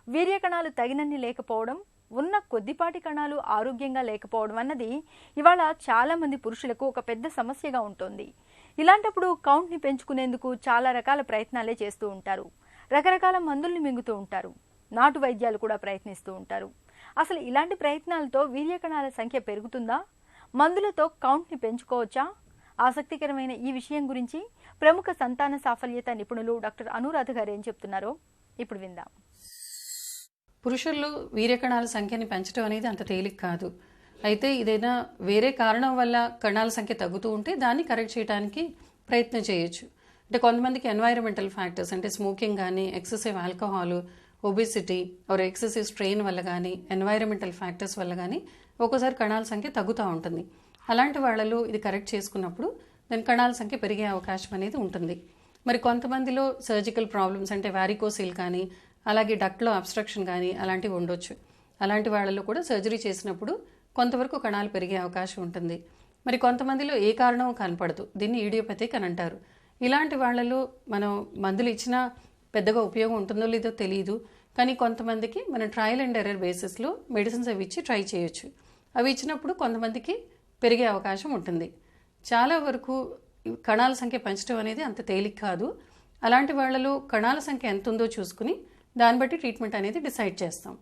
వీర్య కణాలు తగినన్ని లేకపోవడం, ఉన్న కొద్దిపాటి కణాలు ఆరోగ్యంగా లేకపోవడం అన్నది ఇవాళ చాలా మంది పురుషులకు ఒక పెద్ద సమస్యగా ఉంటుంది. ఇలాంటప్పుడు కౌంట్ని పెంచుకునేందుకు చాలా రకాల ప్రయత్నాలే చేస్తూ ఉంటారు. రకరకాల మందుల్ని మింగుతూ ఉంటారు. నాటు వైద్యాలు కూడా ప్రయత్నిస్తూ ఉంటారు. అసలు ఇలాంటి ప్రయత్నాలతో వీర్య కణాల సంఖ్య పెరుగుతుందా? మందులతో కౌంట్ని పెంచుకోవచ్చా? ఆసక్తికరమైన ఈ విషయం గురించి ప్రముఖ సంతాన సాఫల్యత నిపుణులు డాక్టర్ అనురాధ గారు ఏం చెప్తున్నారో ఇప్పుడు విందాం. పురుషుల్లో వీర్యకణాల సంఖ్యని పెంచడం అనేది అంత తేలిక కాదు. అయితే ఇదైనా వేరే కారణం వల్ల కణాల సంఖ్య తగ్గుతూ ఉంటే దాన్ని కరెక్ట్ చేయడానికి ప్రయత్నం చేయొచ్చు. అంటే కొంతమందికి ఎన్వైరన్మెంటల్ ఫ్యాక్టర్స్ అంటే స్మోకింగ్ కానీ, excessive alcohol, obesity or excessive strain వల్ల కానీ, ఎన్వైరన్మెంటల్ ఫ్యాక్టర్స్ వల్ల కానీ ఒక్కోసారి కణాల సంఖ్య తగ్గుతూ ఉంటుంది. అలాంటి వాళ్ళలో ఇది కరెక్ట్ చేసుకున్నప్పుడు దాని కణాల సంఖ్య పెరిగే అవకాశం అనేది ఉంటుంది. మరి కొంతమందిలో సర్జికల్ ప్రాబ్లమ్స్ అంటే వారికోసిల్ కానీ, అలాగే డక్ట్లో అబ్స్ట్రక్షన్ కానీ అలాంటివి ఉండొచ్చు. అలాంటి వాళ్ళలో కూడా సర్జరీ చేసినప్పుడు కొంతవరకు కణాలు పెరిగే అవకాశం ఉంటుంది. మరి కొంతమందిలో ఏ కారణం కనపడదు. దీన్ని ఈడియోపతిక్ అని అంటారు. ఇలాంటి వాళ్ళలో మనం మందులు ఇచ్చినా పెద్దగా ఉపయోగం ఉంటుందో లేదో తెలియదు. కానీ కొంతమందికి మనం ట్రయల్ అండ్ ఎర్రర్ బేసిస్లో మెడిసిన్స్ అవి ఇచ్చి ట్రై చేయొచ్చు. అవి ఇచ్చినప్పుడు కొంతమందికి పెరిగే అవకాశం ఉంటుంది. చాలా వరకు కణాల సంఖ్య పెంచడం అనేది అంత తేలిక కాదు. అలాంటి వాళ్ళలో కణాల సంఖ్య ఎంత ఉందో చూసుకుని దాన్ని బట్టి ట్రీట్మెంట్ అనేది డిసైడ్ చేస్తాం.